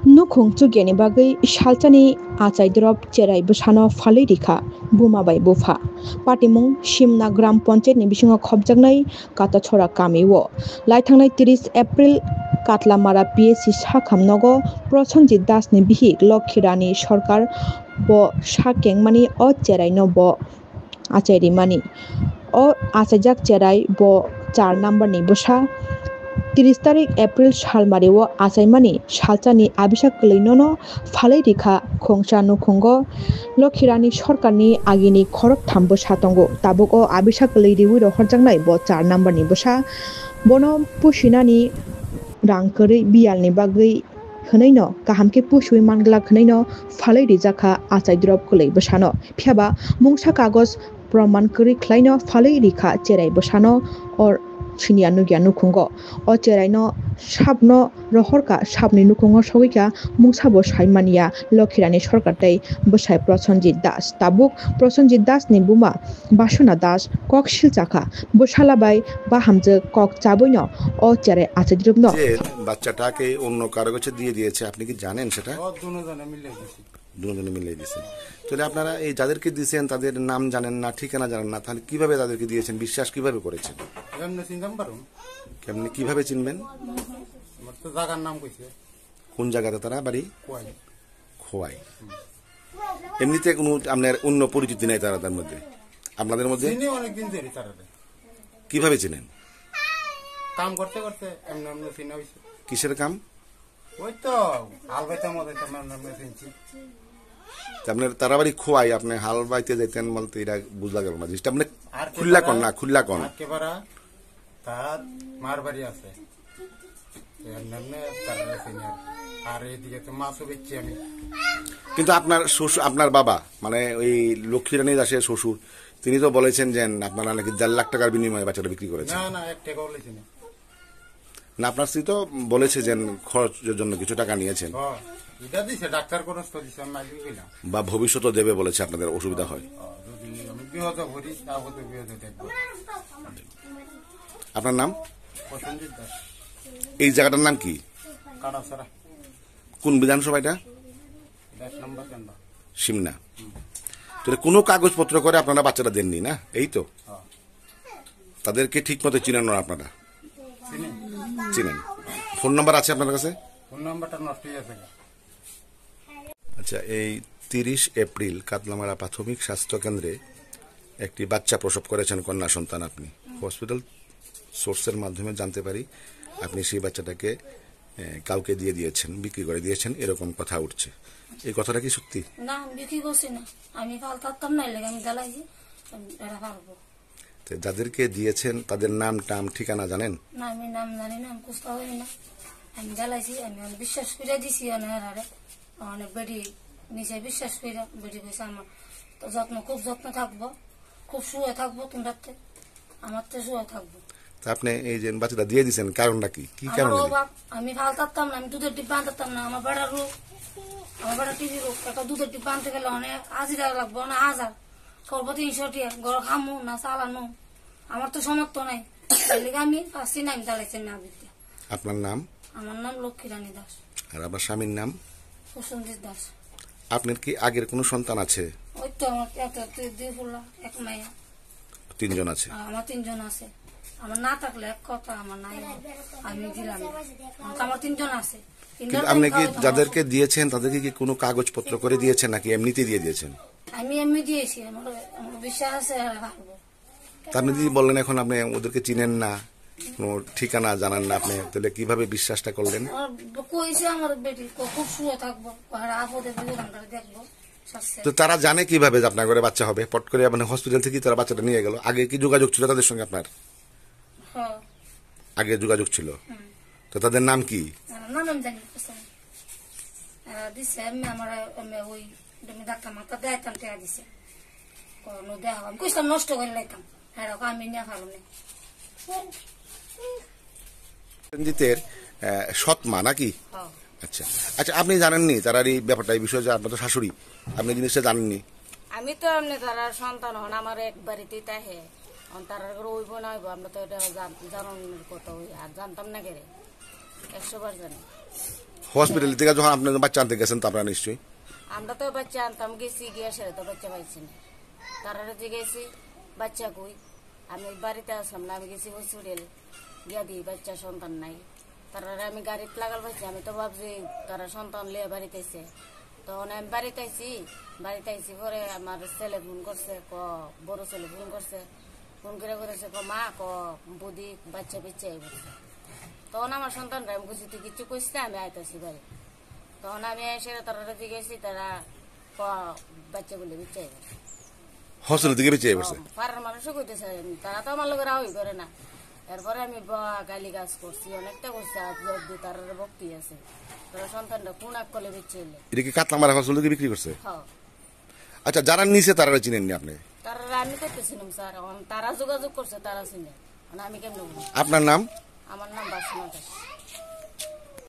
Nukung Tugeni Bagai Shaltani Achaidrop Cherai Bushano Falirika Bumabai Bufa Patimung Shimna Gram Ponche Nibishingo Khobjagnai Kata Chora Kamiwo Laitangnai 30 April Katlamara PSC Shakamnogo Prochonjit Das Nibihi Lokhirani Sorkar Bo Shakeng Mani O Cherai no Bo Achairi Mani O Achajak Cherai Bo 4 number ni Busha 30 তারিখ April সালমারিও আচাইমানি সালচানি আবিষাক কলैननो ফালাই রেখা খংসা নুখঙ্গ লক্ষিরানি সরকারনি আগিনি খরক থামবো সাতঙ্গ তাবক ও আবিষাক কলैरिवि রহরজাংনাই ব 4 নাম্বারনি বসা বন পুশিনানি রাংকরি বিয়ালনি বাগৈ হনैनो काहामके पुसुइ मानग्ला खनैनो फालै रिजाखा आचाइद्रब कलै बसानो फियाबा मुंसा कागज प्रमाण करि ख्लाइनो फालै रिखा चेराइ बसानो और सिनिया नुगिया नुखुंगो o cheraino sabno rohorka sabni nukungo sogika mungsabo saimania lokhirani sorkar tei bwsai Prochonjit Das tabuk Prochonjit Das ni buma Basuna Das kok silchaka bwsalabai bahamje kok chaboino o cherai achaidrubno যে বাচ্চাটাকে অন্য কারো কাছে দিয়ে দিয়েছে আপনি কি জানেন সেটা দুজনে মিলে দিয়েছেন তাহলে আপনারা এই যাদেরকে দিয়েছেন তাদের নাম জানেন না ঠিকানা জানেন না তাহলে কিভাবে তাদেরকে দিয়েছেন বিশ্বাস কিভাবে করেছেন কেমনে কিভাবে চিনবেন তো জায়গার নাম কইছে কোন জায়গাতে তারা বাড়ি খোয়াই এমনিতে কোনো আপনার অন্য পরিচিতি নাই তাদের মধ্যে আপনাদের মধ্যে অনেকদিন ধরে তারা কিভাবে চিনেন কাম করতে করতে এমন এমন চিনা হইছে কিসের কাম ওই তো হাল বাইতার মধ্যে আমরা চিনছি আপনার তারা বাড়ি খোয়াই আপনি হাল বাইতে যাইতেন বলতে এটা বুঝলা গেল না জিনিসটা আপনি খুল্লা কন না খুল্লা কন একেবারে তার মার বাড়ি আছে আর এদিকে তো মাছও বেচছি আমি কিন্তু আপনার শ্বশুর আপনার বাবা মানে ওই লক্ষ্মীরানী দাসের শ্বশুর তিনি তো বলেছেন যে আপনারা নাকি 1.5 লাখ টাকার বিনিময়ে বাচ্চাটা বিক্রি করেছেন না না 1 টাকা বলেছেন না আপনার স্ত্রী তো বলেছে যে খরচের জন্য কিছু টাকা নিয়েছেন এটা দিছে ডাক্তার খরচ তো দিছে আমি মাইকে কইলাম বা ভবিষ্যতে দেবে বলেছে আপনাদের অসুবিধা হয় যদি আমি বিহত ভরি তাহলে বিহত দেখব আপনার নাম প্রসেনজিৎ দাস এই জায়গাটার নাম কি কাটাছড়া কোন বিধানসভা এটা 10 নম্বর কেন্দ্র সিমনা তাহলে কোনো কাগজপত্র করে আপনারা বাচ্চাটা দেননি না এই তো তাদেরকে ঠিকমতো চিনেন না আপনারা চিনেন ফোন নাম্বার আছে আপনার কাছে ফোন নাম্বারটা নষ্ট হয়ে গেছে আচ্ছা এই 30 এপ্রিল কাতলামারা প্রাথমিক স্বাস্থ্য কেন্দ্রে একটি বাচ্চা প্রসব করেছেন কন্যা সন্তান আপনি হসপিটাল সোর্সের মাধ্যমে জানতে পারি আপনি সেই বাচ্চাটাকে কাউকে দিয়ে দিয়েছেন বিক্রি করে দিয়েছেন এরকম কথা উঠছে এই কথাটা কি সত্যি না বিক্রি করছি না আমি ফাল থাকতাম না লাগে আমি জ্বালাইছি এরা পারবো যাদেরকে দিয়েছেন তাদের নাম টাম ঠিকানা জানেন না আমি নাম জানি না আমি কুস্তা হই না আমি জ্বালাইছি আমি বিশ্বাস করে দিছি অনেক অনেক বেডি নিচে বিশ্বাস করে বেডি কইছে আমার তো যত্ন খুব যত্ন থাকবো খুব শুয়ে থাকবো তোমরাতে আমার তো শুয়ে থাকবো তা আপনি এই যে বাচ্চাটা দিয়ে দিয়েছেন কারণটা কি কি কারণ আমি ফাল থাকতাম না আমি দুধের ডিব্বা আনতাম না আমার বেড়ার রোগ আমার বেড়া টিভি রোগ একটা দুধের ডিব্বা আনতে গেলে অনেক হাজিরা লাগবো না 1000 করবো 300 টাকা ঘর খামু না চালানো আমার তো সমর্থ নাই আমি পাচ্ছি না আমি চালাইছি না বিদ্যা আপনার নাম আমার নাম লক্ষ্মীরানী দাস আর আপনার স্বামীর নাম প্রসেনজিৎ দাস আপনার কি আগের কোনো সন্তান আছে ওই তো আমার দুই ফুলা এক মেয়ে 3 জন আছে আমার 3 জন আছে আমার না থাকলে এক কথা আমার নাই আমি দিলাম আমার 3 জন আছে কিন্তু আপনি কি যাদেরকে দিয়েছেন তাদেরকে কি কোনো কাগজপত্র করে দিয়েছেন নাকি এমনিতে দিয়ে দিয়েছেন আমি এমনি দিয়েছি আমার বিশ্বাস আছে আপনি যদি বললেন এখন আপনি ওদেরকে চিনেন না কোনো ঠিকানা জানান না আপনি তাহলে কিভাবে বিশ্বাসটা করলেন কইছে আমার বেটি খুব শুয়ে থাকবো আপদে বিধানটা দেখবো তো তারা জানে কিভাবে যে আপনার ঘরে বাচ্চা হবে পট করে মানে হসপিটাল থেকে তারা বাচ্চাটা নিয়ে গেল আগে কি যোগাযোগ ছিল তাদের সঙ্গে আপনার আগে যোগাযোগ ছিল তো তাদের নাম কি নাম আমি জানি দিছে আমার ওই ডাক্তার মাথা দেয়তাম টেয়া দিছে কোনো দেওয়া আমি কইলাম নষ্ট করে লাইতাম হ্যাঁ আমি নিয়ে ভালো নেই রঞ্জিতের সৎ মা নাকি আচ্ছা আচ্ছা আপনি জানেননি তার এই ব্যাপারটা এই বিষয়ে আপনার তো শাশুড়ি আপনি জিনিসটা জানেননি আমি তো এমনি তারা সন্তান হন আমার এক বাড়িতেই তাহে তার ওইব না হইব আমরা তো এটা জানানোর কথা ওই আর জানতাম না কেরে 100 বার জানি হসপিটাল থেকে যখন আপনি বাচ্চা আনতে গেছেন তো আপনারা নিশ্চয়ই আমরা তো বাচ্চা আনতাম গেছি গিয়ে সেরে তো বাচ্চা পাইছি না তারা যে গেছি বাচ্চা কই আমি বাড়িতে আসলাম না আমি গেছি হসপিটাল গিয়া দিই বাচ্চা সন্তান নাই তারা আমি গাড়িতে লাগাল পাইছি আমি তো ভাবছি তারা সন্তান লিয়ে বাড়িতে এসে তখন আমি বাড়িতে আইছি পরে আমার ছেলে ফোন করছে বড় ছেলে ফোন করছে ফোন করে করেছে মা বুদি বাচ্চা পিচ্ছে তখন আমার সন্তানরা আমি বুঝি তুই কিছু কইস না আমি আইতাছি বাড়ি তখন আমি এসে তারা গেছি তারা বাচ্চা বলে পিচ্ছে হসপিটাল থেকে বেঁচে পড়ছে পাড়ার মানুষও কইতেছে তারা তো আমার লোকের রাওই করে না এরপরে আমি গালি গাছ করছি অনেকটা করছি তার ভক্তি আছে তারা সন্তানটা কোন এক কলে বেঁচে এলে এটা কি কাতলামারা হসপিটাল থেকে বিক্রি করছে হ্যাঁ আচ্ছা যারা নিচে তারা চিনেননি আপনি তারা আমি করতেছিলাম স্যার তারা যোগাযোগ করছে তারা চিনে আমি কেমন আপনার নাম আমার নাম বাসনা দাস